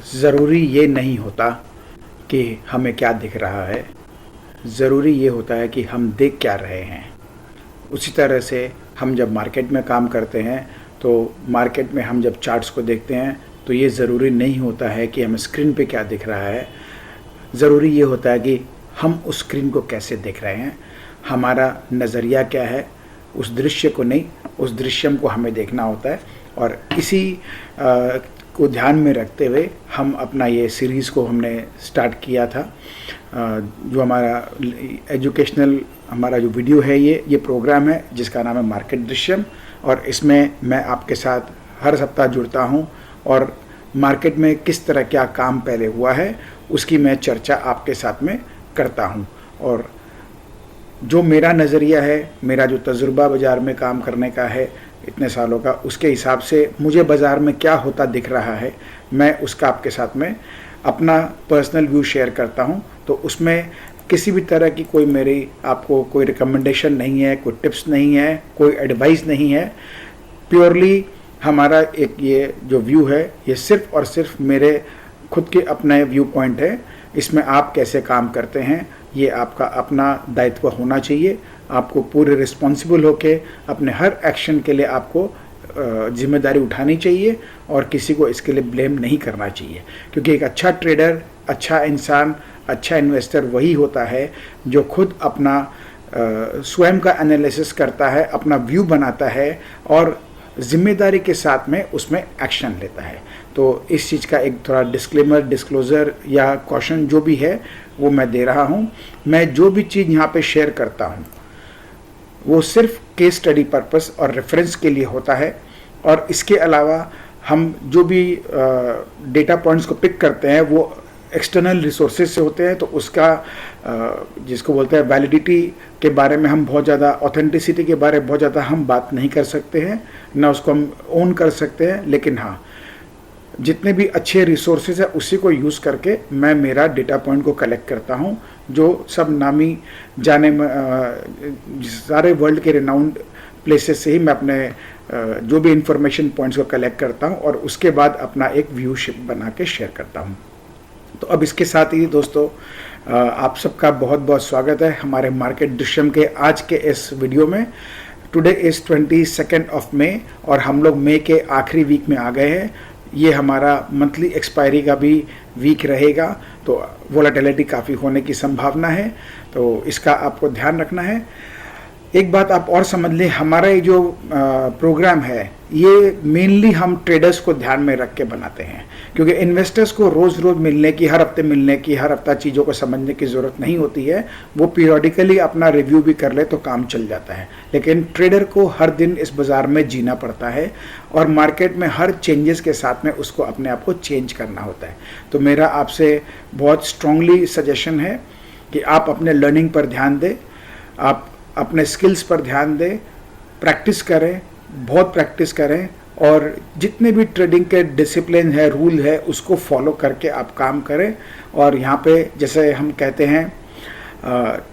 ज़रूरी ये नहीं होता कि हमें क्या दिख रहा है, ज़रूरी ये होता है कि हम देख क्या रहे हैं। उसी तरह से हम जब मार्केट में काम करते हैं तो मार्केट में हम जब चार्ट्स को देखते हैं तो ये ज़रूरी नहीं होता है कि हमें स्क्रीन पे क्या दिख रहा है, ज़रूरी ये होता है कि हम उस स्क्रीन को कैसे देख रहे हैं, हमारा नज़रिया क्या है, उस दृश्य को नहीं, उस दृश्यम को हमें देखना होता है। और इसी को ध्यान में रखते हुए हम अपना ये सीरीज़ को हमने स्टार्ट किया था। जो हमारा एजुकेशनल हमारा जो वीडियो है, ये प्रोग्राम है जिसका नाम है मार्केट दृश्यम। और इसमें मैं आपके साथ हर सप्ताह जुड़ता हूँ और मार्केट में किस तरह क्या काम पहले हुआ है उसकी मैं चर्चा आपके साथ में करता हूँ। और जो मेरा नज़रिया है, मेरा जो तजुर्बा बाज़ार में काम करने का है इतने सालों का, उसके हिसाब से मुझे बाज़ार में क्या होता दिख रहा है, मैं उसका आपके साथ में अपना पर्सनल व्यू शेयर करता हूं। तो उसमें किसी भी तरह की कोई मेरी आपको कोई रिकमेंडेशन नहीं है, कोई टिप्स नहीं है, कोई एडवाइस नहीं है। प्योरली हमारा एक ये जो व्यू है ये सिर्फ़ और सिर्फ मेरे खुद के अपने व्यू पॉइंट है। इसमें आप कैसे काम करते हैं ये आपका अपना दायित्व होना चाहिए। आपको पूरे रिस्पॉन्सिबल होके अपने हर एक्शन के लिए आपको जिम्मेदारी उठानी चाहिए और किसी को इसके लिए ब्लेम नहीं करना चाहिए। क्योंकि एक अच्छा ट्रेडर, अच्छा इंसान, अच्छा इन्वेस्टर वही होता है जो खुद अपना स्वयं का एनालिसिस करता है, अपना व्यू बनाता है और जिम्मेदारी के साथ में उसमें एक्शन लेता है। तो इस चीज़ का एक थोड़ा डिस्क्लेमर, डिस्क्लोज़र या कॉशन जो भी है वो मैं दे रहा हूँ। मैं जो भी चीज़ यहाँ पे शेयर करता हूँ वो सिर्फ केस स्टडी पर्पस और रेफरेंस के लिए होता है। और इसके अलावा हम जो भी डेटा पॉइंट्स को पिक करते हैं वो एक्सटर्नल रिसोर्सेज से होते हैं। तो उसका जिसको बोलते हैं वैलिडिटी के बारे में हम बहुत ज़्यादा, ऑथेंटिसिटी के बारे में बहुत ज़्यादा हम बात नहीं कर सकते हैं, ना उसको हम ओन कर सकते हैं। लेकिन हाँ, जितने भी अच्छे रिसोर्सेज है उसी को यूज़ करके मैं मेरा डेटा पॉइंट को कलेक्ट करता हूँ, जो सब नामी जाने सारे वर्ल्ड के रिनाउंड प्लेसेस से ही मैं अपने जो भी इंफॉर्मेशन पॉइंट्स को कलेक्ट करता हूँ और उसके बाद अपना एक व्यू बना के शेयर करता हूँ। तो अब इसके साथ ही दोस्तों आप सबका बहुत बहुत स्वागत है हमारे मार्केट दृश्यम के आज के इस वीडियो में। टुडे इज़ 22 ऑफ मई और हम लोग मई के आखिरी वीक में आ गए हैं। ये हमारा मंथली एक्सपायरी का भी वीक रहेगा, तो वोलेटिलिटी काफ़ी होने की संभावना है, तो इसका आपको ध्यान रखना है। एक बात आप और समझ लें, हमारा ये जो प्रोग्राम है ये मेनली हम ट्रेडर्स को ध्यान में रख के बनाते हैं। क्योंकि इन्वेस्टर्स को रोज़ रोज़ मिलने की, हर हफ्ते मिलने की, हर हफ्ता चीज़ों को समझने की ज़रूरत नहीं होती है। वो पीरियडिकली अपना रिव्यू भी कर ले तो काम चल जाता है। लेकिन ट्रेडर को हर दिन इस बाज़ार में जीना पड़ता है और मार्केट में हर चेंजेस के साथ में उसको अपने आप को चेंज करना होता है। तो मेरा आपसे बहुत स्ट्रांगली सजेशन है कि आप अपने लर्निंग पर ध्यान दें, आप अपने स्किल्स पर ध्यान दें, प्रैक्टिस करें, बहुत प्रैक्टिस करें और जितने भी ट्रेडिंग के डिसिप्लिन है, रूल है, उसको फॉलो करके आप काम करें। और यहाँ पे जैसे हम कहते हैं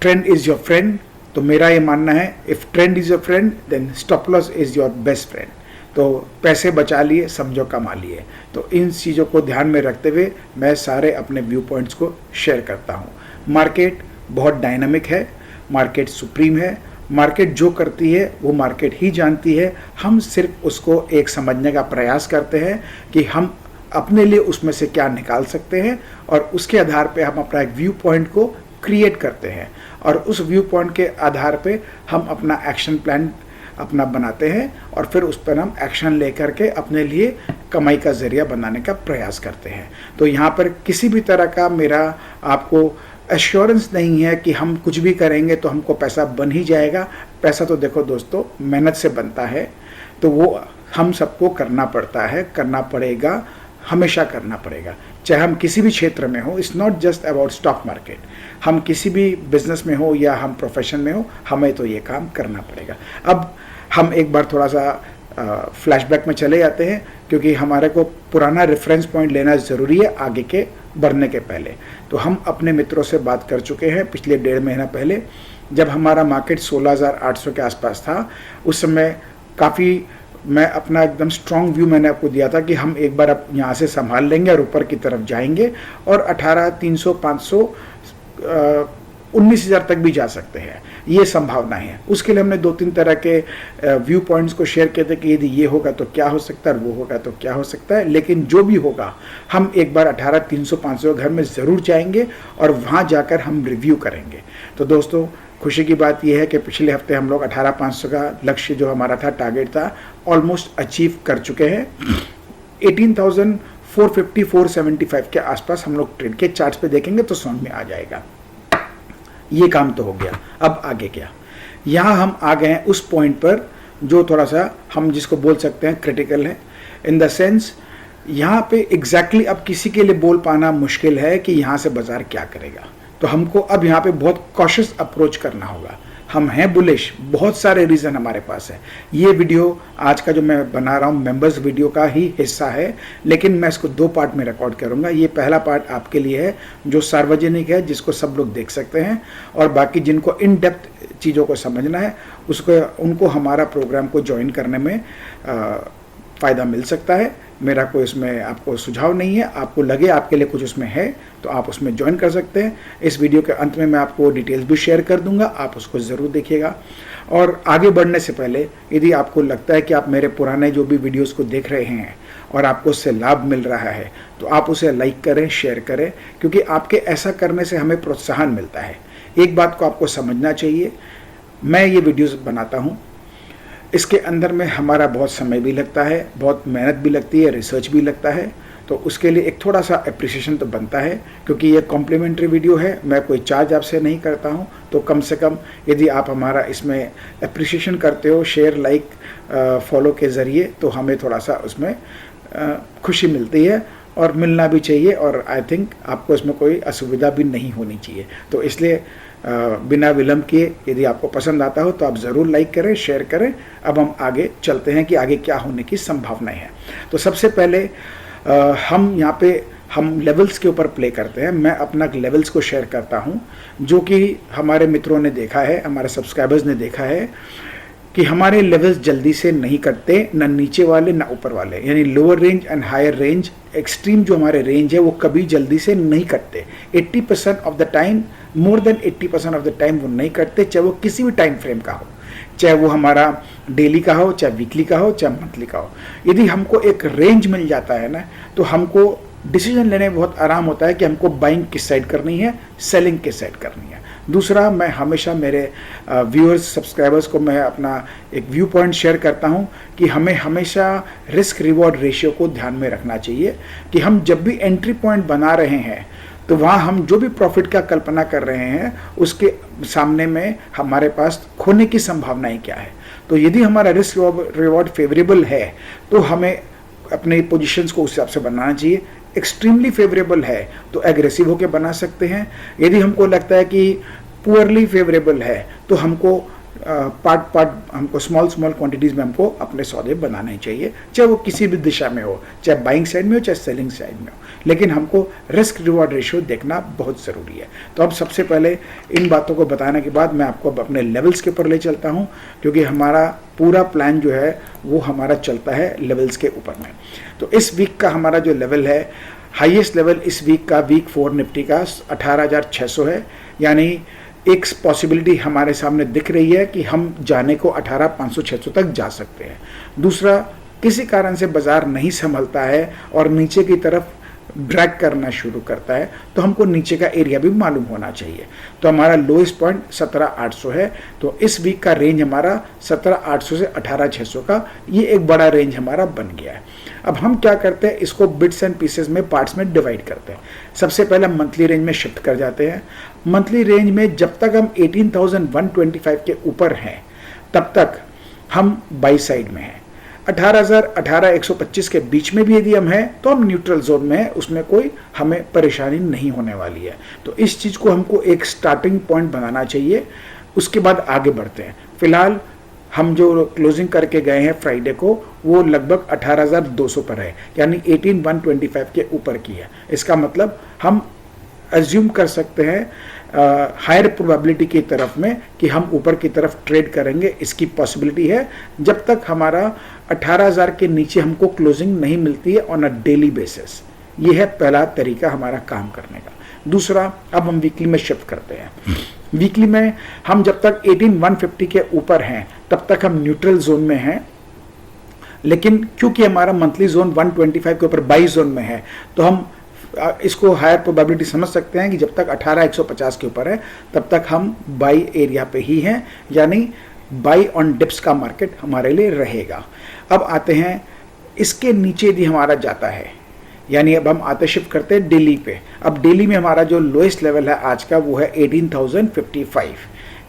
ट्रेंड इज़ योर फ्रेंड, तो मेरा ये मानना है if trend is your friend then stop loss is your best friend. तो पैसे बचा लिए, समझो कमा लिए। तो इन चीज़ों को ध्यान में रखते हुए मैं सारे अपने व्यू पॉइंट्स को शेयर करता हूँ। मार्केट बहुत डायनामिक है, मार्केट सुप्रीम है, मार्केट जो करती है वो मार्केट ही जानती है। हम सिर्फ उसको एक समझने का प्रयास करते हैं कि हम अपने लिए उसमें से क्या निकाल सकते हैं और उसके आधार पे हम अपना एक व्यू पॉइंट को क्रिएट करते हैं और उस व्यू पॉइंट के आधार पे हम अपना एक्शन प्लान अपना बनाते हैं और फिर उस पर हम एक्शन लेकर के अपने लिए कमाई का ज़रिया बनाने का प्रयास करते हैं। तो यहाँ पर किसी भी तरह का मेरा आपको एश्योरेंस नहीं है कि हम कुछ भी करेंगे तो हमको पैसा बन ही जाएगा। पैसा तो देखो दोस्तों मेहनत से बनता है, तो वो हम सबको करना पड़ता है, करना पड़ेगा, हमेशा करना पड़ेगा, चाहे हम किसी भी क्षेत्र में हो। It's not just about stock market, हम किसी भी बिजनेस में हो या हम प्रोफेशन में हो, हमें तो ये काम करना पड़ेगा। अब हम एक बार थोड़ा सा फ्लैशबैक में चले जाते हैं क्योंकि हमारे को पुराना रेफरेंस पॉइंट लेना ज़रूरी है आगे के बढ़ने के पहले। तो हम अपने मित्रों से बात कर चुके हैं पिछले 1.5 महीना पहले, जब हमारा मार्केट 16,800 के आसपास था। उस समय काफ़ी मैं अपना एकदम स्ट्रॉन्ग व्यू मैंने आपको दिया था कि हम एक बार अब यहाँ से संभाल लेंगे और ऊपर की तरफ जाएंगे और 18,300 500 19,000 तक भी जा सकते हैं, ये संभावना है। उसके लिए हमने 2-3 तरह के व्यू पॉइंट्स को शेयर किए थे कि यदि ये होगा तो क्या हो सकता है और वो होगा तो क्या हो सकता है, लेकिन जो भी होगा हम एक बार 18,300 500 घर में ज़रूर जाएंगे और वहाँ जाकर हम रिव्यू करेंगे। तो दोस्तों, खुशी की बात यह है कि पिछले हफ्ते हम लोग 18,500 का लक्ष्य जो हमारा था, टारगेट था, ऑलमोस्ट अचीव कर चुके हैं। 18,450 475 के आसपास हम लोग ट्रेड के चार्ट्स पे देखेंगे तो समझ में आ जाएगा। ये काम तो हो गया, अब आगे क्या। यहाँ हम आ गए हैं उस पॉइंट पर जो थोड़ा सा हम जिसको बोल सकते हैं क्रिटिकल है, इन द सेंस यहाँ पे एग्जैक्टली अब किसी के लिए बोल पाना मुश्किल है कि यहाँ से बाजार क्या करेगा। तो हमको अब यहाँ पे बहुत कॉशियस अप्रोच करना होगा। हम हैं बुलिश, बहुत सारे रीज़न हमारे पास है। ये वीडियो आज का जो मैं बना रहा हूँ मेंबर्स वीडियो का ही हिस्सा है, लेकिन मैं इसको 2 पार्ट में रिकॉर्ड करूँगा। ये पहला पार्ट आपके लिए है जो सार्वजनिक है, जिसको सब लोग देख सकते हैं, और बाकी जिनको इन डेप्थ चीज़ों को समझना है उनको हमारा प्रोग्राम को ज्वाइन करने में फ़ायदा मिल सकता है। मेरा कोई इसमें आपको सुझाव नहीं है, आपको लगे आपके लिए कुछ उसमें है तो आप उसमें ज्वाइन कर सकते हैं। इस वीडियो के अंत में मैं आपको डिटेल्स भी शेयर कर दूंगा, आप उसको ज़रूर देखिएगा। और आगे बढ़ने से पहले यदि आपको लगता है कि आप मेरे पुराने जो भी वीडियोस को देख रहे हैं और आपको उससे लाभ मिल रहा है तो आप उसे लाइक करें, शेयर करें, क्योंकि आपके ऐसा करने से हमें प्रोत्साहन मिलता है। एक बात को आपको समझना चाहिए, मैं ये वीडियोज़ बनाता हूँ, इसके अंदर में हमारा बहुत समय भी लगता है, बहुत मेहनत भी लगती है, रिसर्च भी लगता है, तो उसके लिए एक थोड़ा सा अप्रिसिएशन तो बनता है, क्योंकि ये कॉम्प्लीमेंट्री वीडियो है, मैं कोई चार्ज आपसे नहीं करता हूँ। तो कम से कम यदि आप हमारा इसमें अप्रिसिएशन करते हो शेयर, लाइक, फॉलो के ज़रिए, तो हमें थोड़ा सा उसमें खुशी मिलती है और मिलना भी चाहिए, और आई थिंक आपको इसमें कोई असुविधा भी नहीं होनी चाहिए। तो इसलिए बिना विलंब किए यदि आपको पसंद आता हो तो आप ज़रूर लाइक करें, शेयर करें। अब हम आगे चलते हैं कि आगे क्या होने की संभावनाएं हैं। तो सबसे पहले हम यहाँ पे हम लेवल्स के ऊपर प्ले करते हैं। मैं अपना लेवल्स को शेयर करता हूँ, जो कि हमारे मित्रों ने देखा है, हमारे सब्सक्राइबर्स ने देखा है कि हमारे लेवल्स जल्दी से नहीं कटते, न नीचे वाले न ऊपर वाले, यानी lower range and higher range, extreme जो हमारे रेंज है वो कभी जल्दी से नहीं कटते। 80% of the time, more than 80% of the time वो नहीं कटते, चाहे वो किसी भी टाइम फ्रेम का हो, चाहे वो हमारा डेली का हो, चाहे वीकली का हो, चाहे मंथली का हो। यदि हमको एक रेंज मिल जाता है ना, तो हमको डिसीजन लेने में बहुत आराम होता है कि हमको बाइंग किस साइड करनी है, सेलिंग किस साइड करनी है। दूसरा, मैं हमेशा मेरे व्यूअर्स, सब्सक्राइबर्स को मैं अपना एक व्यू पॉइंट शेयर करता हूं कि हमें हमेशा रिस्क रिवॉर्ड रेशियो को ध्यान में रखना चाहिए कि हम जब भी एंट्री पॉइंट बना रहे हैं तो वहाँ हम जो भी प्रॉफिट का कल्पना कर रहे हैं उसके सामने में हमारे पास खोने की संभावनाएं क्या है। तो यदि हमारा रिस्क रिवॉर्ड फेवरेबल है तो हमें अपने पोजीशंस को उस हिसाब से बनाना चाहिए। एक्सट्रीमली फेवरेबल है तो एग्रेसिव होकर बना सकते हैं। यदि हमको लगता है कि पुअरली फेवरेबल है तो हमको पार्ट हमको स्मॉल क्वांटिटीज़ में हमको अपने सौदे बनाने चाहिए, चाहे वो किसी भी दिशा में हो, चाहे बाइंग साइड में हो, चाहे सेलिंग साइड में हो, लेकिन हमको रिस्क रिवॉर्ड रेशियो देखना बहुत ज़रूरी है। तो अब सबसे पहले इन बातों को बताने के बाद मैं आपको अपने लेवल्स के ऊपर ले चलता हूँ, क्योंकि हमारा पूरा प्लान जो है वो हमारा चलता है लेवल्स के ऊपर में। तो इस वीक का हमारा जो लेवल है, हाईएस्ट लेवल इस वीक का वीक 4 निफ्टी का 18,600 है, यानी एक पॉसिबिलिटी हमारे सामने दिख रही है कि हम जाने को 18,500-600 तक जा सकते हैं। दूसरा, किसी कारण से बाजार नहीं संभलता है और नीचे की तरफ ड्रैग करना शुरू करता है तो हमको नीचे का एरिया भी मालूम होना चाहिए। तो हमारा लोएस्ट पॉइंट 17,800 है, तो इस वीक का रेंज हमारा 17,800 से 18,600 का, ये एक बड़ा रेंज हमारा बन गया है। अब हम क्या करते हैं, इसको बिट्स एंड पीसेस में, पार्ट्स में डिवाइड करते हैं। सबसे पहले मंथली रेंज में शिफ्ट कर जाते हैं। मंथली रेंज में जब तक हम 18,125 के ऊपर हैं तब तक हम बाई साइड में हैं। 18,125 के बीच में भी यदि हम हैं तो हम न्यूट्रल जोन में हैं, उसमें कोई हमें परेशानी नहीं होने वाली है। तो इस चीज़ को हमको एक स्टार्टिंग पॉइंट बनाना चाहिए, उसके बाद आगे बढ़ते हैं। फिलहाल हम जो क्लोजिंग करके गए हैं फ्राइडे को, वो लगभग 18,200 पर है, यानी 18,125 के ऊपर की है। इसका मतलब हम एज्यूम कर सकते हैं हायर प्रोबेबिलिटी की तरफ में कि हम ऊपर की तरफ ट्रेड करेंगे, इसकी पॉसिबिलिटी है जब तक हमारा 18,000 के नीचे हमको क्लोजिंग नहीं मिलती है ऑन अ डेली बेसिस। ये है पहला तरीका हमारा काम करने का। दूसरा, अब हम वीकली में शिफ्ट करते हैं। वीकली में हम जब तक 18,150 के ऊपर हैं तब तक हम न्यूट्रल जोन में हैं, लेकिन क्योंकि हमारा मंथली जोन 125 के ऊपर बाई जोन में है तो हम इसको हायर प्रोबेबिलिटी समझ सकते हैं कि जब तक 18,150 के ऊपर है तब तक हम बाई एरिया पे ही हैं, यानी बाई ऑन डिप्स का मार्केट हमारे लिए रहेगा। अब आते हैं इसके नीचे यदि हमारा जाता है, यानी अब हम आते शिफ्ट करते हैं डेली पे। अब डेली में हमारा जो लोएस्ट लेवल है आज का वो है 18,055।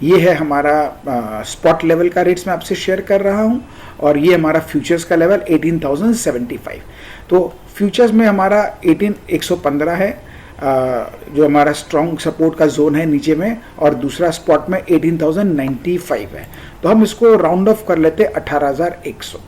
ये है हमारा स्पॉट लेवल का रेट्स मैं आपसे शेयर कर रहा हूँ, और ये हमारा फ्यूचर्स का लेवल 18,075। तो फ्यूचर्स में हमारा 18,115 है जो हमारा स्ट्रॉन्ग सपोर्ट का जोन है नीचे में, और दूसरा स्पॉट में 18,095 है। तो हम इसको राउंड ऑफ कर लेते हैं 18,100।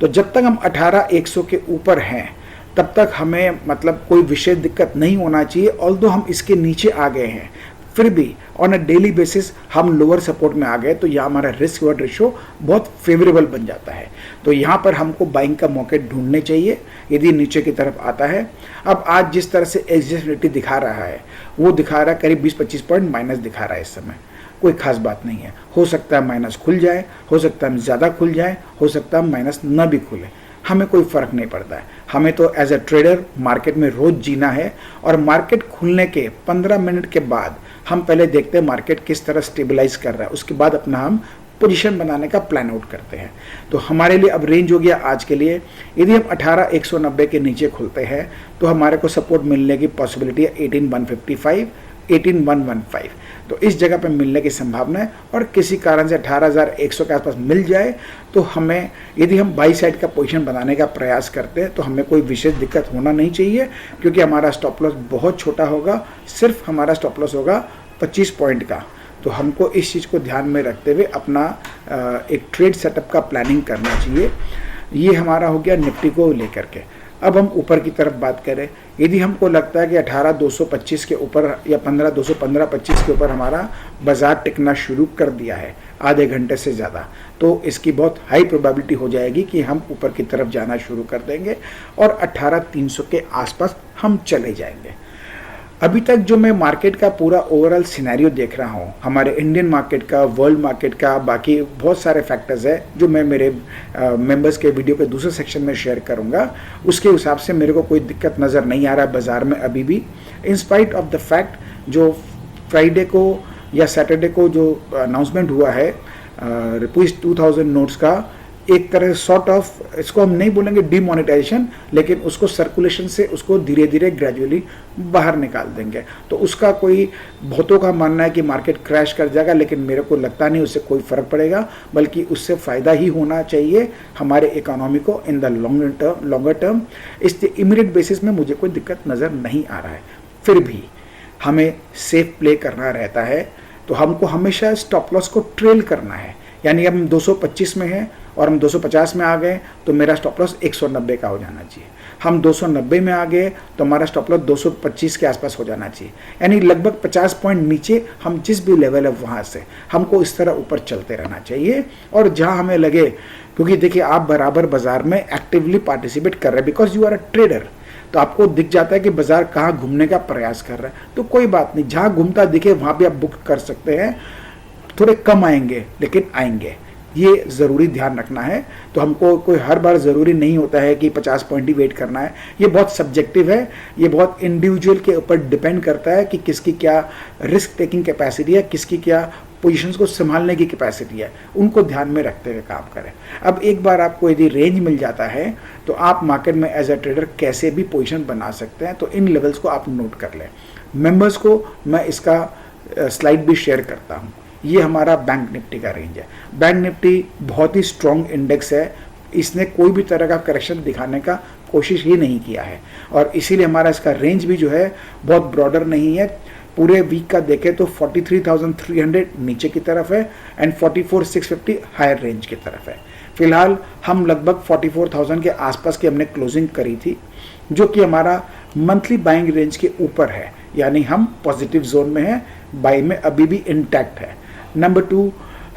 तो जब तक हम 18,100 के ऊपर हैं तब तक हमें मतलब कोई विशेष दिक्कत नहीं होना चाहिए। ऑल्दो हम इसके नीचे आ गए हैं, फिर भी ऑन अ डेली बेसिस हम लोअर सपोर्ट में आ गए तो यहाँ हमारा रिस्क रिवॉर्ड रेशियो बहुत फेवरेबल बन जाता है। तो यहाँ पर हमको बाइंग का मौके ढूंढने चाहिए यदि नीचे की तरफ आता है। अब आज जिस तरह से एग्जिस्टिविटी दिखा रहा है वो दिखा रहा है करीब 20-25 पॉइंट माइनस दिखा रहा है इस समय। कोई खास बात नहीं है, हो सकता है माइनस खुल जाए, हो सकता है ज़्यादा खुल जाए, हो सकता है माइनस न भी खुले, हमें कोई फ़र्क नहीं पड़ता है। हमें तो एज अ ट्रेडर मार्केट में रोज़ जीना है, और मार्केट खुलने के 15 मिनट के बाद हम पहले देखते हैं मार्केट किस तरह स्टेबलाइज कर रहा है, उसके बाद अपना हम पोजीशन बनाने का प्लान आउट करते हैं। तो हमारे लिए अब रेंज हो गया आज के लिए, यदि हम 18,190 के नीचे खुलते हैं तो हमारे को सपोर्ट मिलने की पॉसिबिलिटी है 18,155, 18,115। तो इस जगह पे मिलने की संभावना है, और किसी कारण से 18,100 के आसपास मिल जाए तो हमें, यदि हम बाई साइड का पोजीशन बनाने का प्रयास करते हैं तो हमें कोई विशेष दिक्कत होना नहीं चाहिए, क्योंकि हमारा स्टॉप लॉस बहुत छोटा होगा, सिर्फ हमारा स्टॉप लॉस होगा 25 पॉइंट का। तो हमको इस चीज़ को ध्यान में रखते हुए अपना एक ट्रेड सेटअप का प्लानिंग करना चाहिए। ये हमारा हो गया निफ्टी को लेकर के। अब हम ऊपर की तरफ बात करें, यदि हमको लगता है कि 18,225 के ऊपर या 15,215-25 के ऊपर हमारा बाजार टिकना शुरू कर दिया है आधे घंटे से ज़्यादा, तो इसकी बहुत हाई प्रोबेबिलिटी हो जाएगी कि हम ऊपर की तरफ जाना शुरू कर देंगे और 18,300 के आसपास हम चले जाएंगे। अभी तक जो मैं मार्केट का पूरा ओवरऑल सिनेरियो देख रहा हूँ, हमारे इंडियन मार्केट का, वर्ल्ड मार्केट का, बाकी बहुत सारे फैक्टर्स है जो मैं मेरे मेंबर्स के वीडियो के दूसरे सेक्शन में शेयर करूँगा, उसके हिसाब से मेरे को कोई दिक्कत नज़र नहीं आ रहा है बाज़ार में अभी भी, in spite of the fact जो फ्राइडे को या सैटरडे को जो अनाउंसमेंट हुआ है रुपीज़ 2,000 नोट्स का, एक तरह सॉर्ट ऑफ, इसको हम नहीं बोलेंगे डिमोनेटाइजेशन, लेकिन उसको सर्कुलेशन से उसको धीरे धीरे ग्रेजुअली बाहर निकाल देंगे। तो उसका कोई, बहुतों का मानना है कि मार्केट क्रैश कर जाएगा, लेकिन मेरे को लगता नहीं उससे कोई फ़र्क पड़ेगा, बल्कि उससे फ़ायदा ही होना चाहिए हमारे इकोनॉमी को इन द लॉन्गर टर्म। इस इमीडिएट बेसिस में मुझे कोई दिक्कत नज़र नहीं आ रहा है। फिर भी हमें सेफ प्ले करना रहता है, तो हमको हमेशा स्टॉप लॉस को ट्रेल करना है। यानी हम 225 में हैं और हम 250 में आ गए तो मेरा स्टॉप लॉस 190 का हो जाना चाहिए। हम 290 में आ गए तो हमारा स्टॉप लॉस 225 के आसपास हो जाना चाहिए। यानी लगभग 50 पॉइंट नीचे हम जिस भी लेवल है वहाँ से हमको इस तरह ऊपर चलते रहना चाहिए। और जहाँ हमें लगे, क्योंकि देखिए आप बराबर बाजार में एक्टिवली पार्टिसिपेट कर रहे हैं, because you are a trader, तो आपको दिख जाता है कि बाजार कहाँ घूमने का प्रयास कर रहा है, तो कोई बात नहीं, जहाँ घूमता दिखे वहाँ भी आप बुक कर सकते हैं। थोड़े कम आएंगे लेकिन आएंगे, ये ज़रूरी ध्यान रखना है। तो हमको कोई हर बार ज़रूरी नहीं होता है कि 50 पॉइंट ही वेट करना है, ये बहुत सब्जेक्टिव है, ये बहुत इंडिविजुअल के ऊपर डिपेंड करता है कि किसकी क्या रिस्क टेकिंग कैपेसिटी है, किसकी क्या पोजीशंस को संभालने की कैपेसिटी है, उनको ध्यान में रखते हुए काम करें। अब एक बार आपको यदि रेंज मिल जाता है तो आप मार्केट में एज अ ट्रेडर कैसे भी पोजीशन बना सकते हैं, तो इन लेवल्स को आप नोट कर लें। मेंबर्स को मैं इसका स्लाइड भी शेयर करता हूँ। ये हमारा बैंक निफ्टी का रेंज है। बैंक निफ्टी बहुत ही स्ट्रॉन्ग इंडेक्स है, इसने कोई भी तरह का करेक्शन दिखाने का कोशिश ही नहीं किया है, और इसीलिए हमारा इसका रेंज भी जो है बहुत ब्रॉडर नहीं है। पूरे वीक का देखें तो 43,300 नीचे की तरफ है एंड 44,650 हायर रेंज की तरफ है। फिलहाल हम लगभग 44,000 के आसपास की हमने क्लोजिंग करी थी, जो कि हमारा मंथली बाइंग रेंज के ऊपर है। यानी हम पॉजिटिव जोन में हैं, बाई में अभी भी इंटैक्ट है। नंबर 2,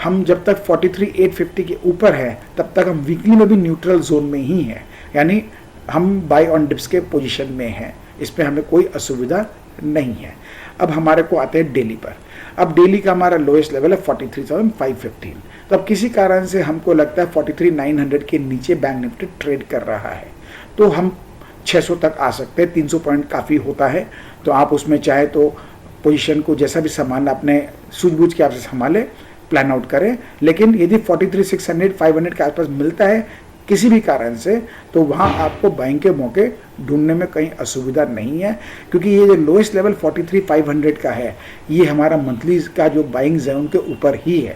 हम जब तक 43,850 के ऊपर है तब तक हम वीकली में भी न्यूट्रल जोन में ही हैं, यानी हम बाई ऑन डिप्स के पोजीशन में हैं, इसमें हमें कोई असुविधा नहीं है। अब हमारे को आते हैं डेली पर। अब डेली का हमारा लोएस्ट लेवल है 43,515। तो अब किसी कारण से हमको लगता है 43,900 के नीचे बैंक निफ्टी ट्रेड कर रहा है, तो हम 600 तक आ सकते हैं। 300 पॉइंट काफ़ी होता है, तो आप उसमें चाहे तो पोजीशन को जैसा भी संभालना अपने सूझबूझ के आपसे संभालें, प्लान आउट करें। लेकिन यदि 43,600 500 के आसपास मिलता है किसी भी कारण से, तो वहाँ आपको बाइंग के मौके ढूंढने में कहीं असुविधा नहीं है, क्योंकि ये जो लोएस्ट लेवल 43,500 का है, ये हमारा मंथली का जो बाइंग जोन के ऊपर ही है।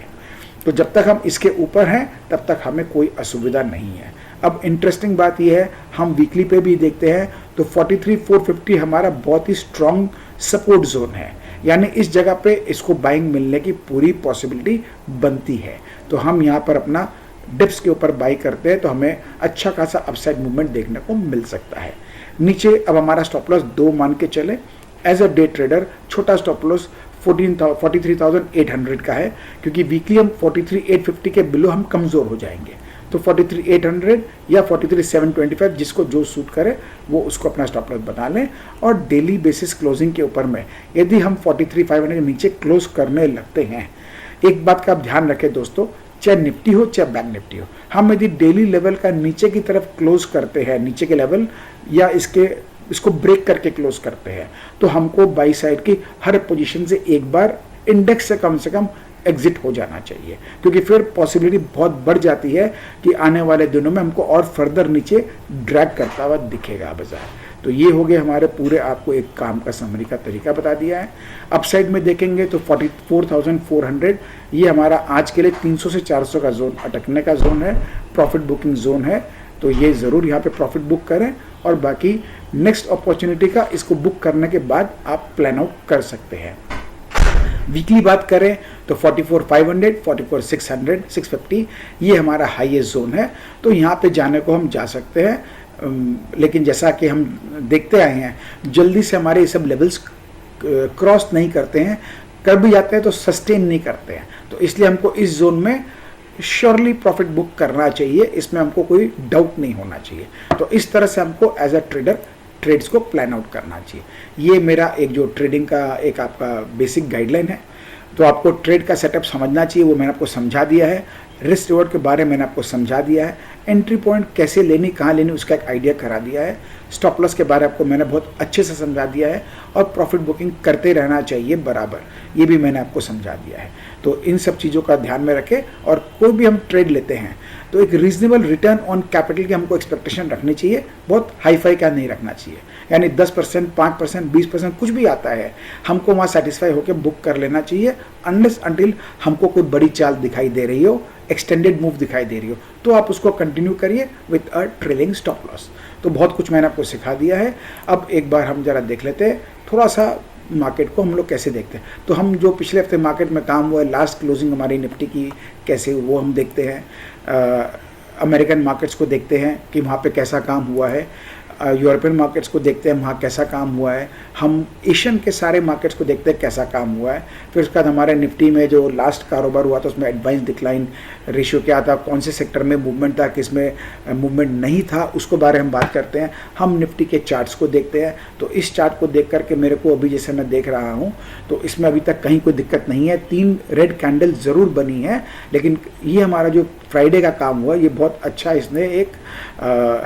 तो जब तक हम इसके ऊपर हैं तब तक हमें कोई असुविधा नहीं है। अब इंटरेस्टिंग बात यह है, हम वीकली पे भी देखते हैं तो 43,450 हमारा बहुत ही स्ट्रॉन्ग सपोर्ट जोन है, यानी इस जगह पे इसको बाइंग मिलने की पूरी पॉसिबिलिटी बनती है। तो हम यहाँ पर अपना डिप्स के ऊपर बाई करते हैं तो हमें अच्छा खासा अपसाइड मूवमेंट देखने को मिल सकता है। नीचे अब हमारा स्टॉप लॉस 2 मान के चले। एज अ डे ट्रेडर छोटा स्टॉप लॉस 43,800 का है, क्योंकि वीकली हम 43,850 के बिलो हम कमज़ोर हो जाएंगे। तो 43,800 या 43,725 जिसको जो सूट करे वो उसको अपना स्टॉप लॉस बना लें। और डेली बेसिस क्लोजिंग के ऊपर में यदि हम 43,500 के नीचे क्लोज करने लगते हैं, एक बात का आप ध्यान रखें दोस्तों, चाहे निफ्टी हो चाहे बैंक निफ्टी हो, हम यदि डेली लेवल का नीचे की तरफ क्लोज करते हैं, नीचे के लेवल या इसको ब्रेक करके क्लोज करते हैं, तो हमको बाई साइड की हर पोजीशन से एक बार इंडेक्स से कम एग्जिट हो जाना चाहिए, क्योंकि फिर पॉसिबिलिटी बहुत बढ़ जाती है कि आने वाले दिनों में हमको और फर्दर नीचे ड्रैग करता हुआ दिखेगा बाजार। तो ये हो गए हमारे पूरे, आपको एक काम का समरी का तरीका बता दिया है। अपसाइड में देखेंगे तो 44,400 ये हमारा आज के लिए 300 से 400 का जोन, अटकने का जोन है, प्रॉफिट बुकिंग जोन है। तो ये ज़रूर यहाँ पे प्रॉफिट बुक करें, और बाकी नेक्स्ट अपॉर्चुनिटी का इसको बुक करने के बाद आप प्लान आउट कर सकते हैं। वीकली बात करें तो 44,500, 44,600, 650 ये हमारा हाईएस्ट जोन है। तो यहाँ पे जाने को हम जा सकते हैं, लेकिन जैसा कि हम देखते आए हैं जल्दी से हमारे ये सब लेवल्स क्रॉस नहीं करते हैं, कर भी जाते हैं तो सस्टेन नहीं करते हैं। तो इसलिए हमको इस जोन में श्योरली प्रॉफिट बुक करना चाहिए, इसमें हमको कोई डाउट नहीं होना चाहिए। तो इस तरह से हमको एज अ ट्रेडर ट्रेड्स को प्लान आउट करना चाहिए। ये मेरा एक जो ट्रेडिंग का एक आपका बेसिक गाइडलाइन है। तो आपको ट्रेड का सेटअप समझना चाहिए, वो मैंने आपको समझा दिया है। रिस्क रिवॉर्ड के बारे में मैंने आपको समझा दिया है। एंट्री पॉइंट कैसे लेनी, कहाँ लेनी, उसका एक आइडिया करा दिया है। स्टॉप लॉस के बारे में आपको मैंने बहुत अच्छे से समझा दिया है, और प्रॉफिट बुकिंग करते रहना चाहिए बराबर, ये भी मैंने आपको समझा दिया है। तो इन सब चीज़ों का ध्यान में रखें, और कोई भी हम ट्रेड लेते हैं तो एक रीजनेबल रिटर्न ऑन कैपिटल की हमको एक्सपेक्टेशन रखनी चाहिए, बहुत हाई फाई का नहीं रखना चाहिए। यानी 10%, 5%, 20% कुछ भी आता है, हमको वहाँ सेटिस्फाई होकर बुक कर लेना चाहिए, अनलेस अनटिल हमको कोई बड़ी चाल दिखाई दे रही हो, एक्सटेंडेड मूव दिखाई दे रही हो, तो आप उसको कंटिन्यू करिए with a trailing stop loss. तो बहुत कुछ मैंने आपको सिखा दिया है। अब एक बार हम जरा देख लेते हैं थोड़ा सा मार्केट को हम लोग कैसे देखते हैं। तो हम जो पिछले हफ्ते मार्केट में काम हुआ है, लास्ट क्लोजिंग हमारी निफ्टी की कैसे, वो हम देखते हैं। अमेरिकन मार्केट्स को देखते हैं कि वहाँ पे कैसा काम हुआ है। यूरोपियन मार्केट्स को देखते हैं वहाँ कैसा काम हुआ है। हम एशियन के सारे मार्केट्स को देखते हैं कैसा काम हुआ है। फिर उसके बाद हमारे निफ्टी में जो लास्ट कारोबार हुआ था उसमें एडवांस डिक्लाइन रेशियो क्या था, कौन से सेक्टर में मूवमेंट था, किस में मूवमेंट नहीं था, उसको बारे में हम बात करते हैं। हम निफ्टी के चार्ट्स को देखते हैं। तो इस चार्ट को देख करके मेरे को अभी जैसे मैं देख रहा हूँ तो इसमें अभी तक कहीं कोई दिक्कत नहीं है। 3 रेड कैंडल ज़रूर बनी है, लेकिन ये हमारा जो फ्राइडे का काम हुआ ये बहुत अच्छा, इसने एक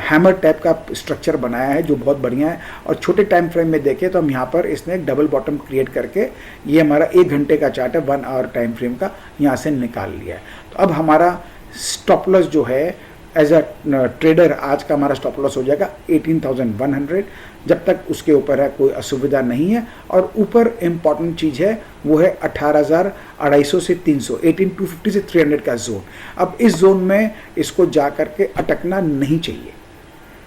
हैमर टाइप का स्ट्रक्चर बनाया है जो बहुत बढ़िया है। और छोटे टाइम फ्रेम में देखें तो हम यहाँ पर इसने एक डबल बॉटम क्रिएट करके, ये हमारा 1 घंटे का चार्ट है, 1 आवर टाइम फ्रेम का, यहाँ से निकाल लिया है। तो अब हमारा स्टॉप लॉस जो है एज अ ट्रेडर आज का हमारा स्टॉप लॉस हो जाएगा 18,100। जब तक उसके ऊपर है कोई असुविधा नहीं है। और ऊपर इम्पॉर्टेंट चीज़ है वो है 18,250 से 300, 18,250 से 300 का जोन। अब इस जोन में इसको जा करके अटकना नहीं चाहिए।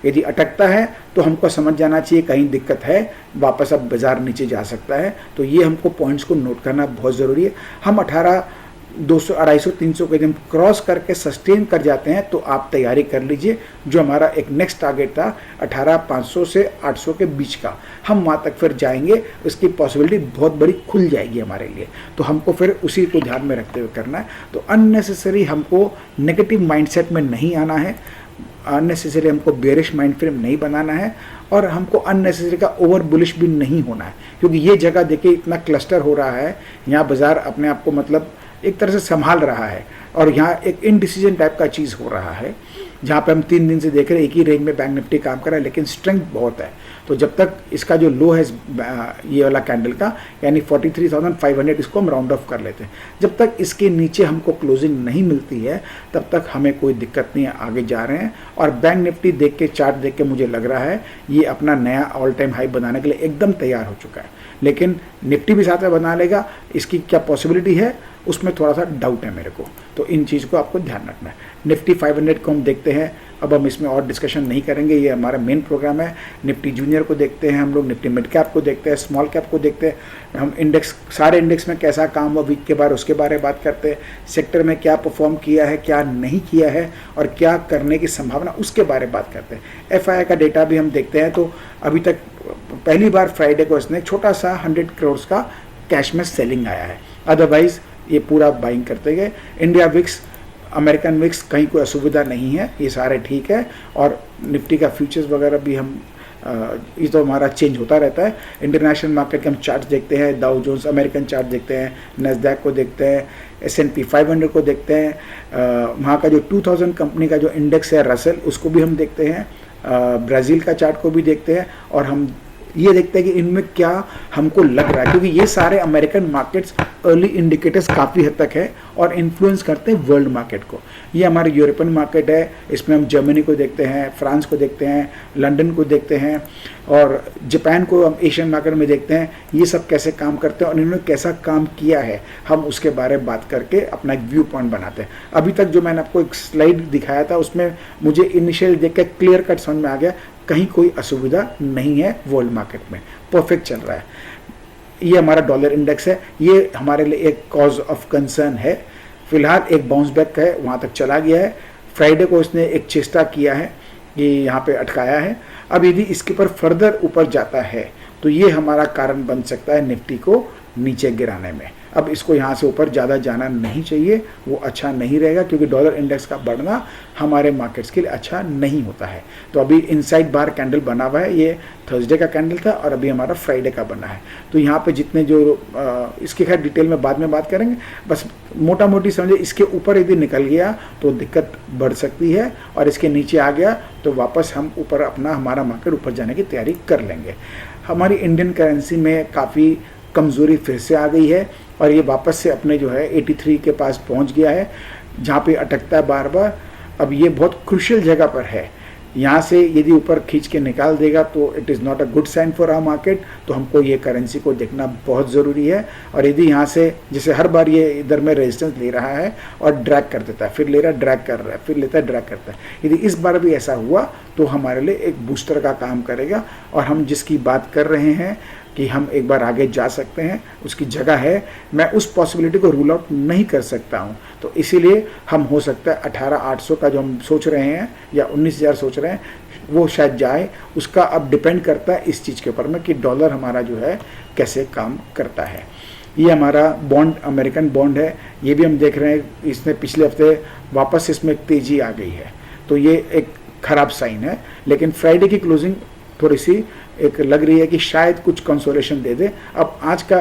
यदि अटकता है तो हमको समझ जाना चाहिए कहीं दिक्कत है, वापस अब बाजार नीचे जा सकता है। तो ये हमको पॉइंट्स को नोट करना बहुत ज़रूरी है। हम 200, 250, 300 को एकदम क्रॉस करके सस्टेन कर जाते हैं तो आप तैयारी कर लीजिए। जो हमारा एक नेक्स्ट टारगेट था 18,500 से 800 के बीच का, हम वहाँ तक फिर जाएंगे, उसकी पॉसिबिलिटी बहुत बड़ी खुल जाएगी हमारे लिए। तो हमको फिर उसी को ध्यान में रखते हुए करना है। तो अननेसेसरी हमको नेगेटिव माइंडसेट में नहीं आना है, अननेसेसरी हमको बेरिश माइंड फ्रेम नहीं बनाना है, और हमको अननेसेसरी का ओवर बुलिश भी नहीं होना है। क्योंकि ये जगह देखिए इतना क्लस्टर हो रहा है, यहाँ बाजार अपने आप को मतलब एक तरह से संभाल रहा है, और यहाँ एक इनडिसीजन टाइप का चीज़ हो रहा है, जहाँ पे हम 3 दिन से देख रहे हैं एक ही रेंज में बैंक निफ्टी काम कर रहा है, लेकिन स्ट्रेंथ बहुत है। तो जब तक इसका जो लो है ये वाला कैंडल का, यानी 43,500, इसको हम राउंड ऑफ कर लेते हैं। जब तक इसके नीचे हमको क्लोजिंग नहीं मिलती है तब तक हमें कोई दिक्कत नहीं है, आगे जा रहे हैं। और बैंक निफ्टी देख के, चार्ट देख के मुझे लग रहा है ये अपना नया ऑल टाइम हाई बनाने के लिए एकदम तैयार हो चुका है। लेकिन निफ्टी भी साथ में बना लेगा, इसकी क्या पॉसिबिलिटी है उसमें थोड़ा सा डाउट है मेरे को। तो इन चीज़ को आपको ध्यान रखना है। निफ्टी 500 को हम देखते हैं, अब हम इसमें और डिस्कशन नहीं करेंगे, ये हमारा मेन प्रोग्राम है। निफ्टी जूनियर को देखते हैं हम लोग, निफ्टी मिड कैप को देखते हैं, स्मॉल कैप को देखते हैं। हम इंडेक्स, सारे इंडेक्स में कैसा काम हुआ वीक के बाद उसके बारे में बात करते हैं। सेक्टर में क्या परफॉर्म किया है, क्या नहीं किया है, और क्या करने की संभावना, उसके बारे में बात करते हैं। FII का डेटा भी हम देखते हैं। तो अभी तक पहली बार फ्राइडे को इसने छोटा सा 100 करोड़ का कैश में सेलिंग आया है, अदरवाइज ये पूरा बाइंग करते गए। इंडिया विक्स, अमेरिकन विक्स, कहीं कोई असुविधा नहीं है, ये सारे ठीक है। और निफ्टी का फ्यूचर्स वगैरह भी हम ये तो हमारा चेंज होता रहता है। इंटरनेशनल मार्केट के हम चार्ट देखते हैं, डाउ जोन्स अमेरिकन चार्ट देखते हैं, नैस्डैक को देखते हैं, S&P 500 को देखते हैं, वहाँ का जो 2000 कंपनी का जो इंडेक्स है रसेल, उसको भी हम देखते हैं, ब्राज़ील का चार्ट को भी देखते हैं, और हम ये देखते हैं कि इनमें क्या हमको लग रहा है। क्योंकि ये सारे अमेरिकन मार्केट्स अर्ली इंडिकेटर्स काफ़ी हद तक है और इन्फ्लुएंस करते हैं वर्ल्ड मार्केट को। ये हमारे यूरोपियन मार्केट है, इसमें हम जर्मनी को देखते हैं, फ्रांस को देखते हैं, लंदन को देखते हैं, और जापान को हम एशियन मार्केट में देखते हैं। ये सब कैसे काम करते हैं और इन्होंने कैसा काम किया है, हम उसके बारे में बात करके अपना एक व्यू पॉइंट बनाते हैं। अभी तक जो मैंने आपको एक स्लाइड दिखाया था उसमें मुझे इनिशियल देख के क्लियर कट समझ में आ गया, कहीं कोई असुविधा नहीं है वर्ल्ड मार्केट में, परफेक्ट चल रहा है। ये हमारा डॉलर इंडेक्स है, ये हमारे लिए एक कॉज ऑफ कंसर्न है। फिलहाल एक बाउंस बैक है, वहाँ तक चला गया है। फ्राइडे को इसने एक चेष्टा किया है, ये यहाँ पे अटकाया है। अब यदि इसके ऊपर फर्दर ऊपर जाता है तो ये हमारा कारण बन सकता है निफ्टी को नीचे गिराने में। अब इसको यहाँ से ऊपर ज़्यादा जाना नहीं चाहिए, वो अच्छा नहीं रहेगा, क्योंकि डॉलर इंडेक्स का बढ़ना हमारे मार्केट्स के लिए अच्छा नहीं होता है। तो अभी इनसाइड बार कैंडल बना हुआ है, ये थर्सडे का कैंडल था और अभी हमारा फ्राइडे का बना है। तो यहाँ पे जितने जो इसके खैर डिटेल में बाद में बात करेंगे, बस मोटा मोटी समझे इसके ऊपर यदि निकल गया तो दिक्कत बढ़ सकती है, और इसके नीचे आ गया तो वापस हम ऊपर अपना हमारा मार्केट ऊपर जाने की तैयारी कर लेंगे। हमारी इंडियन करेंसी में काफ़ी कमज़ोरी फिर से आ गई है, और ये वापस से अपने जो है 83 के पास पहुंच गया है, जहाँ पे अटकता है बार बार। अब ये बहुत क्रूशियल जगह पर है, यहाँ से यदि ऊपर खींच के निकाल देगा तो it is not a good sign for our market. तो हमको ये करेंसी को देखना बहुत ज़रूरी है। और यदि यहाँ से जैसे हर बार ये इधर में रेजिस्टेंस ले रहा है और ड्रैग कर देता है, फिर ले रहा है ड्रैग कर रहा है, फिर लेता है ड्रैग करता है, यदि इस बार भी ऐसा हुआ तो हमारे लिए एक बूस्टर का काम करेगा। और हम जिसकी बात कर रहे हैं कि हम एक बार आगे जा सकते हैं, उसकी जगह है, मैं उस पॉसिबिलिटी को रूल आउट नहीं कर सकता हूं। तो इसीलिए हम हो सकता है 18,800 का जो हम सोच रहे हैं या 19,000 सोच रहे हैं वो शायद जाए। उसका अब डिपेंड करता है इस चीज़ के ऊपर में कि डॉलर हमारा जो है कैसे काम करता है। ये हमारा बॉन्ड, अमेरिकन बॉन्ड है, ये भी हम देख रहे हैं इसने पिछले हफ्ते वापस इसमें तेज़ी आ गई है, तो ये एक ख़राब साइन है। लेकिन फ्राइडे की क्लोजिंग थोड़ी सी एक लग रही है कि शायद कुछ कंसोलेशन दे दे। अब आज का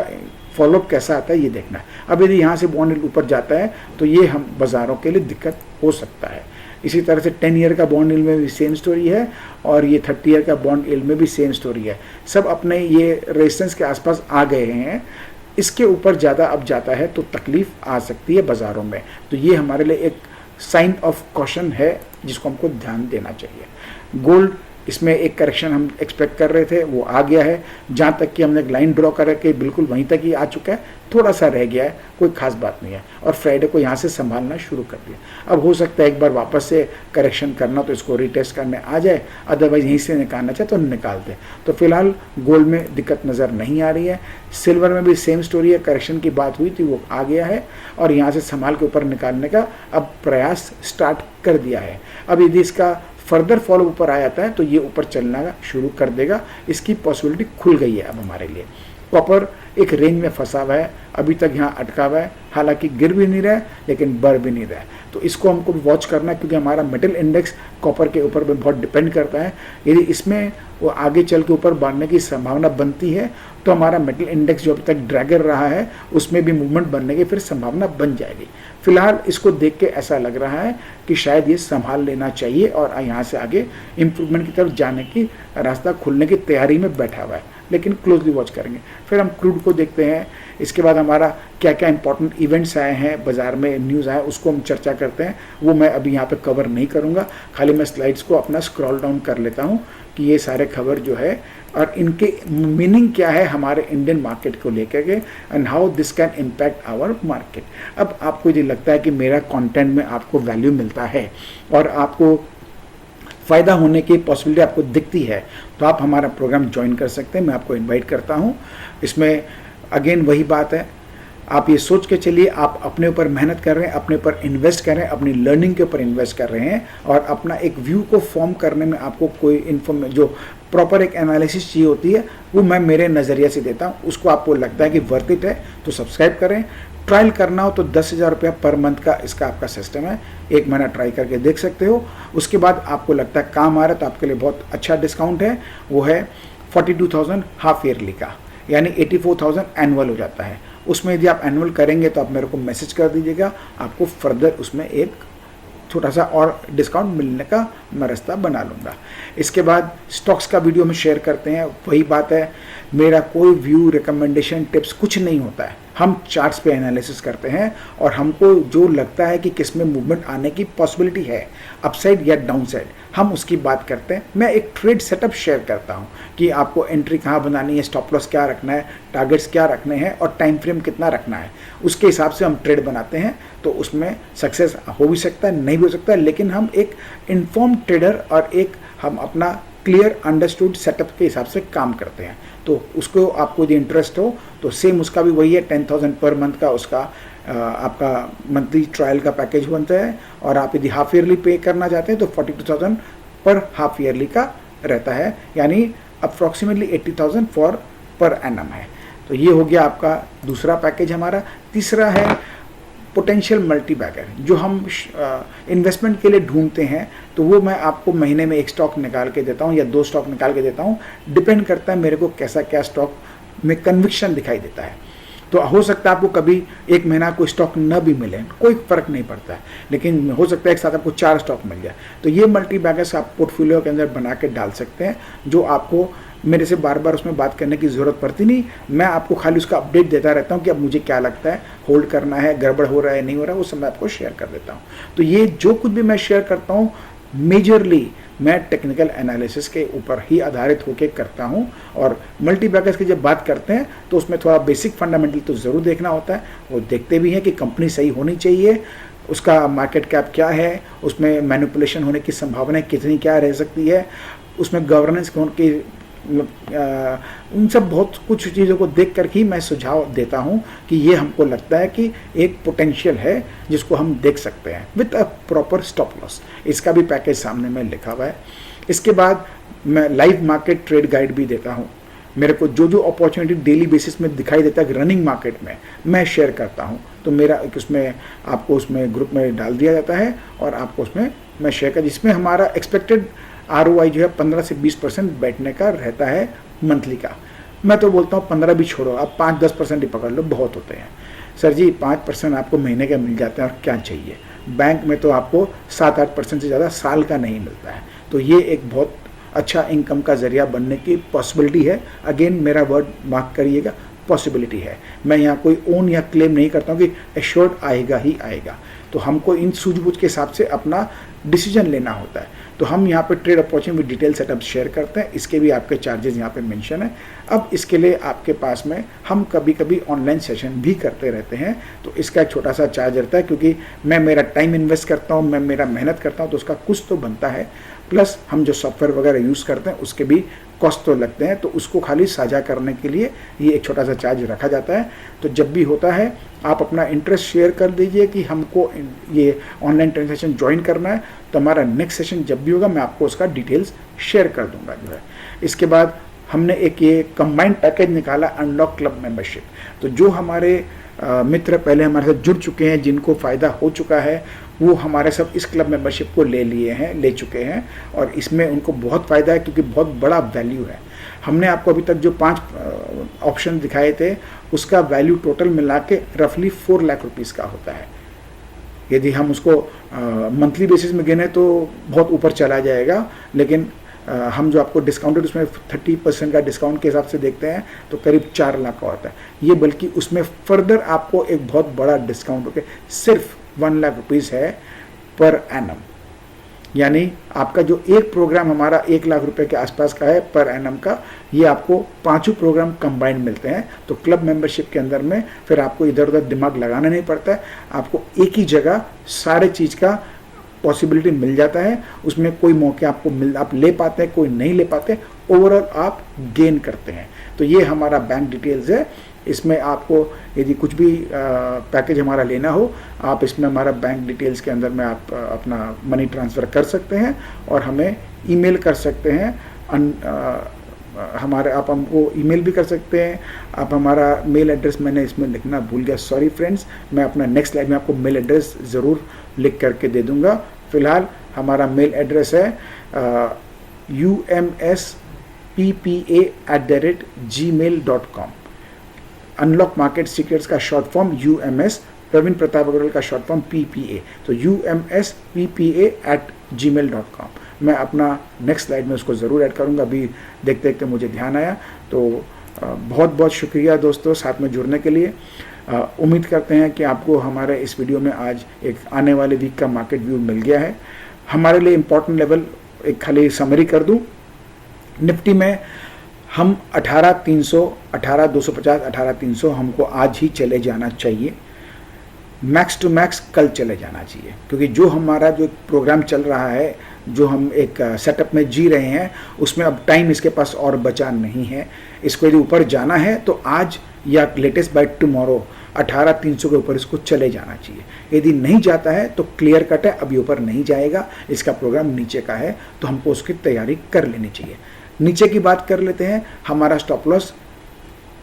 फॉलोअप कैसा आता है ये देखना है। अब यदि यहाँ से बॉन्ड ऊपर जाता है तो ये हम बाज़ारों के लिए दिक्कत हो सकता है। इसी तरह से 10 ईयर का बॉन्ड यील्ड में भी सेम स्टोरी है, और ये 30 ईयर का बॉन्ड यील्ड में भी सेम स्टोरी है। सब अपने ये रेजिस्टेंस के आसपास आ गए हैं। इसके ऊपर ज़्यादा अब जाता है तो तकलीफ आ सकती है बाज़ारों में। तो ये हमारे लिए एक साइन ऑफ कॉशन है जिसको हमको ध्यान देना चाहिए। गोल्ड इसमें एक करेक्शन हम एक्सपेक्ट कर रहे थे, वो आ गया है। जहाँ तक कि हमने एक लाइन ड्रॉ करके बिल्कुल वहीं तक ही आ चुका है, थोड़ा सा रह गया है, कोई खास बात नहीं है। और फ्राइडे को यहाँ से संभालना शुरू कर दिया। अब हो सकता है एक बार वापस से करेक्शन करना तो इसको रिटेस्ट करने आ जाए, अदरवाइज यहीं से निकालना चाहे तो निकाल दे। तो फिलहाल गोल्ड में दिक्कत नज़र नहीं आ रही है। सिल्वर में भी सेम स्टोरी है, करेक्शन की बात हुई थी, वो आ गया है और यहाँ से संभाल के ऊपर निकालने का अब प्रयास स्टार्ट कर दिया है। अब यदि इसका फर्दर फॉलो ऊपर आ जाता है तो ये ऊपर चलना शुरू कर देगा, इसकी पॉसिबिलिटी खुल गई है अब हमारे लिए। कॉपर एक रेंज में फंसा हुआ है, अभी तक यहाँ अटका हुआ है, हालांकि गिर भी नहीं रहा है लेकिन बढ़ भी नहीं रहा है। तो इसको हमको वॉच करना है, क्योंकि हमारा मेटल इंडेक्स कॉपर के ऊपर भी बहुत डिपेंड करता है। यदि इसमें वो आगे चल के ऊपर बढ़ने की संभावना बनती है तो हमारा मेटल इंडेक्स जो अभी तक ड्रैगर रहा है उसमें भी मूवमेंट बनने की फिर संभावना बन जाएगी। फिलहाल इसको देख के ऐसा लग रहा है कि शायद ये संभाल लेना चाहिए और यहाँ से आगे इम्प्रूवमेंट की तरफ जाने की रास्ता खुलने की तैयारी में बैठा हुआ है, लेकिन क्लोजली वॉच करेंगे। फिर हम क्रूड को देखते हैं, इसके बाद हमारा क्या क्या इंपॉर्टेंट इवेंट्स आए हैं, बाजार में न्यूज़ आए, उसको हम चर्चा करते हैं। वो मैं अभी यहाँ पे कवर नहीं करूँगा, खाली मैं स्लाइड्स को अपना स्क्रॉल डाउन कर लेता हूँ कि ये सारे खबर जो है और इनके मीनिंग क्या है हमारे इंडियन मार्केट को लेकर के, and how this can impact our market. अब आपको ये लगता है कि मेरा कंटेंट में आपको वैल्यू मिलता है और आपको फ़ायदा होने की पॉसिबिलिटी आपको दिखती है, तो आप हमारा प्रोग्राम ज्वाइन कर सकते हैं। मैं आपको इनवाइट करता हूं। इसमें अगेन वही बात है, आप ये सोच के चलिए आप अपने ऊपर मेहनत कर रहे हैं, अपने ऊपर इन्वेस्ट कर रहे हैं, अपनी लर्निंग के ऊपर इन्वेस्ट कर रहे हैं और अपना एक व्यू को फॉर्म करने में आपको कोई जो प्रॉपर एक एनालिसिस चाहिए होती है वो मैं मेरे नज़रिए से देता हूँ। उसको आपको लगता है कि वर्थ इट है तो सब्सक्राइब करें। ट्रायल करना हो तो 10,000 रुपया पर मंथ का इसका आपका सिस्टम है, 1 महीना ट्राई करके देख सकते हो। उसके बाद आपको लगता है काम आ रहा है तो आपके लिए बहुत अच्छा डिस्काउंट है, वो है 42,000 हाफ ईयरली का, यानी 84,000 एनुअल हो जाता है। उसमें यदि आप एनुअल करेंगे तो आप मेरे को मैसेज कर दीजिएगा, आपको फर्दर उसमें एक छोटा सा और डिस्काउंट मिलने का मैं रास्ता बना लूँगा। इसके बाद स्टॉक्स का वीडियो में शेयर करते हैं, वही बात है, मेरा कोई व्यू रिकमेंडेशन टिप्स कुछ नहीं होता है। हम चार्ट्स पे एनालिसिस करते हैं और हमको जो लगता है कि किस में मूवमेंट आने की पॉसिबिलिटी है, अपसाइड या डाउनसाइड, हम उसकी बात करते हैं। मैं एक ट्रेड सेटअप शेयर करता हूं कि आपको एंट्री कहां बनानी है, स्टॉप लॉस क्या रखना है, टारगेट्स क्या रखने हैं और टाइम फ्रेम कितना रखना है, उसके हिसाब से हम ट्रेड बनाते हैं। तो उसमें सक्सेस हो भी सकता है, नहीं भी हो सकता है, लेकिन हम एक इन्फॉर्म ट्रेडर और एक हम अपना क्लियर अंडरस्टूड सेटअप के हिसाब से काम करते हैं। तो उसको आपको यदि इंटरेस्ट हो तो सेम उसका भी वही है, 10,000 पर मंथ का उसका आपका मंथली ट्रायल का पैकेज बनता है। और आप यदि हाफ ईयरली पे करना चाहते हैं तो 42,000 पर हाफ ईयरली का रहता है, यानी अप्रॉक्सीमेटली 80,000 पर एनम है। तो ये हो गया आपका दूसरा पैकेज हमारा। तीसरा है पोटेंशियल मल्टीबैगर, जो हम इन्वेस्टमेंट के लिए ढूंढते हैं। तो वो मैं आपको महीने में 1 स्टॉक निकाल के देता हूँ या 2 स्टॉक निकाल के देता हूँ, डिपेंड करता है मेरे को कैसा क्या स्टॉक में कन्विक्शन दिखाई देता है। तो हो सकता है आपको कभी 1 महीना कोई स्टॉक न भी मिले, कोई फर्क नहीं पड़ता है, लेकिन हो सकता है एक साथ आपको 4 स्टॉक मिल जाए। तो ये मल्टीबैगर्स आप पोर्टफोलियो के अंदर बना के डाल सकते हैं, जो आपको मेरे से बार बार उसमें बात करने की ज़रूरत पड़ती नहीं। मैं आपको खाली उसका अपडेट देता रहता हूँ कि अब मुझे क्या लगता है, होल्ड करना है, गड़बड़ हो रहा है, नहीं हो रहा है, वो सब मैं आपको शेयर कर देता हूँ। तो ये जो कुछ भी मैं शेयर करता हूँ मेजरली मैं टेक्निकल एनालिसिस के ऊपर ही आधारित होकर करता हूं। और मल्टीबैगर्स की जब बात करते हैं तो उसमें थोड़ा बेसिक फंडामेंटल तो ज़रूर देखना होता है। वो देखते भी हैं कि कंपनी सही होनी चाहिए, उसका मार्केट कैप क्या है, उसमें मैनिपुलेशन होने की संभावना कितनी क्या रह सकती है, उसमें गवर्नेंस की उन सब बहुत कुछ चीज़ों को देख कर ही मैं सुझाव देता हूं कि ये हमको लगता है कि एक पोटेंशियल है जिसको हम देख सकते हैं with a proper stop loss. इसका भी पैकेज सामने में लिखा हुआ है। इसके बाद मैं लाइव मार्केट ट्रेड गाइड भी देता हूं। मेरे को जो जो अपॉर्चुनिटी डेली बेसिस में दिखाई देता है रनिंग मार्केट में, मैं शेयर करता हूं। तो मेरा एक उसमें आपको उसमें ग्रुप में डाल दिया जाता है और आपको उसमें मैं शेयर कर, जिसमें हमारा एक्सपेक्टेड ROI जो है 15 से 20% बैठने का रहता है मंथली का। मैं तो बोलता हूँ 15 भी छोड़ो, आप 5-10% ही पकड़ लो, बहुत होते हैं। सर जी 5% आपको महीने का मिल जाते हैं और क्या चाहिए, बैंक में तो आपको 7-8% से ज़्यादा साल का नहीं मिलता है। तो ये एक बहुत अच्छा इनकम का जरिया बनने की पॉसिबिलिटी है। अगेन मेरा वर्ड मार्क करिएगा, पॉसिबिलिटी है। मैं यहाँ कोई ओन या क्लेम नहीं करता हूँ कि एश्योर्ड आएगा ही आएगा। तो हमको इन सूझबूझ के हिसाब से अपना डिसीजन लेना होता है। तो हम यहाँ पे trade opportunity detail setup share करते हैं, इसके भी आपके चार्जेस यहाँ पे मेंशन है। अब इसके लिए आपके पास में हम कभी कभी ऑनलाइन सेशन भी करते रहते हैं, तो इसका एक छोटा सा चार्ज रहता है, क्योंकि मैं मेरा टाइम इन्वेस्ट करता हूँ, मैं मेरा मेहनत करता हूँ, तो उसका कुछ तो बनता है। प्लस हम जो सॉफ्टवेयर वगैरह यूज़ करते हैं उसके भी कॉस्ट तो लगते हैं, तो उसको खाली साझा करने के लिए ये एक छोटा सा चार्ज रखा जाता है। तो जब भी होता है आप अपना इंटरेस्ट शेयर कर दीजिए कि हमको ये ऑनलाइन ट्रांजेक्शन ज्वाइन करना है, तो हमारा नेक्स्ट सेशन जब भी होगा मैं आपको उसका डिटेल्स शेयर कर दूंगा जो है। इसके बाद हमने एक ये कंबाइंड पैकेज निकाला, अनलॉक क्लब मेंबरशिप। तो जो हमारे मित्र पहले हमारे साथ जुड़ चुके हैं, जिनको फ़ायदा हो चुका है, वो हमारे सब इस क्लब मेंबरशिप को ले चुके हैं, और इसमें उनको बहुत फ़ायदा है, क्योंकि बहुत बड़ा वैल्यू है। हमने आपको अभी तक जो 5 ऑप्शन दिखाए थे, उसका वैल्यू टोटल मिला के रफली 4 लाख रुपीज़ का होता है। यदि हम उसको मंथली बेसिस में गिने तो बहुत ऊपर चला जाएगा, लेकिन हम जो आपको डिस्काउंटेड उसमें 30% का डिस्काउंट के हिसाब से देखते हैं तो करीब 4 लाख का होता है ये, बल्कि उसमें फर्दर आपको एक बहुत बड़ा डिस्काउंट होकर सिर्फ 1 लाख रुपीज़ है पर एनम। यानी आपका जो एक प्रोग्राम हमारा 1 लाख रुपए के आसपास का है पर एनम का, ये आपको 5 प्रोग्राम कंबाइंड मिलते हैं। तो क्लब मेंबरशिप के अंदर में फिर आपको इधर उधर दिमाग लगाना नहीं पड़ता है, आपको एक ही जगह सारे चीज़ का पॉसिबिलिटी मिल जाता है। उसमें कोई मौके आपको आप ले पाते हैं, कोई नहीं ले पाते, ओवरऑल आप गेन करते हैं। तो ये हमारा बैंक डिटेल्स है। इसमें आपको यदि कुछ भी पैकेज हमारा लेना हो, आप इसमें हमारा बैंक डिटेल्स के अंदर में आप अपना मनी ट्रांसफ़र कर सकते हैं और हमें ईमेल कर सकते हैं। आप हमको ईमेल भी कर सकते हैं। आप हमारा मेल एड्रेस मैंने इसमें लिखना भूल गया, सॉरी फ्रेंड्स, मैं अपना नेक्स्ट स्लाइड में आपको मेल एड्रेस ज़रूर लिख करके दे दूंगा। फिलहाल हमारा मेल एड्रेस है umsppa@gmail.com। अनलॉक मार्केट सीक्रेट्स का short form UMS, Praveen Pratap Agarwal का शॉर्ट फॉर्म PPA, तो umsppa@gmail.com। मैं अपना नेक्स्ट स्लाइड में उसको ज़रूर ऐड करूँगा, अभी देखते देखते मुझे ध्यान आया। तो बहुत बहुत शुक्रिया दोस्तों साथ में जुड़ने के लिए। उम्मीद करते हैं कि आपको हमारे इस वीडियो में आज एक आने वाले वीक का मार्केट व्यू मिल गया है। हमारे लिए इम्पॉर्टेंट लेवल एक खाली समरी कर दूं, निफ्टी में हम 18,300, 18,250, 18,300 हमको आज ही चले जाना चाहिए। मैक्स टू मैक्स कल चले जाना चाहिए, क्योंकि जो हमारा जो प्रोग्राम चल रहा है, जो हम एक सेटअप में जी रहे हैं, उसमें अब टाइम इसके पास और बचा नहीं है। इसको यदि ऊपर जाना है तो आज या लेटेस्ट बाय टुमारो 18,300 के ऊपर इसको चले जाना चाहिए। यदि नहीं जाता है तो क्लियर कट है, अभी ऊपर नहीं जाएगा, इसका प्रोग्राम नीचे का है, तो हमको उसकी तैयारी कर लेनी चाहिए। नीचे की बात कर लेते हैं। हमारा स्टॉप लॉस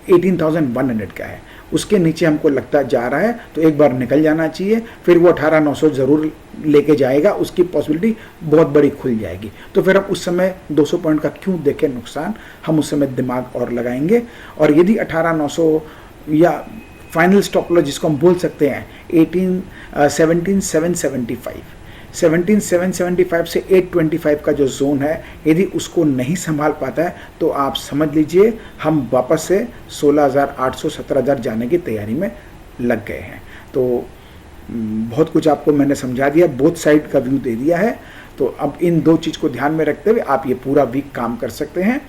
18,100 का है, उसके नीचे हमको लगता जा रहा है तो एक बार निकल जाना चाहिए। फिर वो 18,900 ज़रूर लेके जाएगा, उसकी पॉसिबिलिटी बहुत बड़ी खुल जाएगी। तो फिर हम उस समय 200 पॉइंट का क्यों देखें नुकसान, हम उस समय दिमाग और लगाएंगे। और यदि 18,900 या फाइनल स्टॉप लॉस जिसको हम बोल सकते हैं 17,775 से 825 का जो जोन है, यदि उसको नहीं संभाल पाता है तो आप समझ लीजिए हम वापस से 16,800, 17,000 जाने की तैयारी में लग गए हैं। तो बहुत कुछ आपको मैंने समझा दिया, बोथ साइड का व्यू दे दिया है। तो अब इन 2 चीज़ को ध्यान में रखते हुए आप ये पूरा वीक काम कर सकते हैं।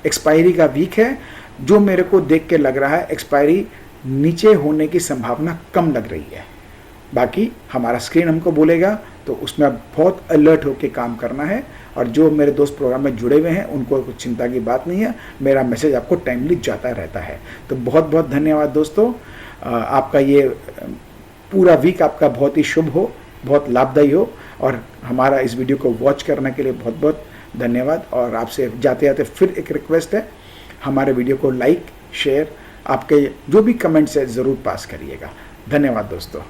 एक्सपायरी का वीक है, जो मेरे को देख के लग रहा है एक्सपायरी नीचे होने की संभावना कम लग रही है। बाकी हमारा स्क्रीन हमको बोलेगा, तो उसमें बहुत अलर्ट होकर काम करना है। और जो मेरे दोस्त प्रोग्राम में जुड़े हुए हैं उनको कुछ चिंता की बात नहीं है, मेरा मैसेज आपको टाइमली जाता रहता है। तो बहुत बहुत धन्यवाद दोस्तों, आपका ये पूरा वीक आपका बहुत ही शुभ हो, बहुत लाभदायी हो। और हमारा इस वीडियो को वॉच करने के लिए बहुत बहुत धन्यवाद। और आपसे जाते जाते फिर एक रिक्वेस्ट है, हमारे वीडियो को लाइक, शेयर, आपके जो भी कमेंट्स है ज़रूर पास करिएगा। धन्यवाद दोस्तों।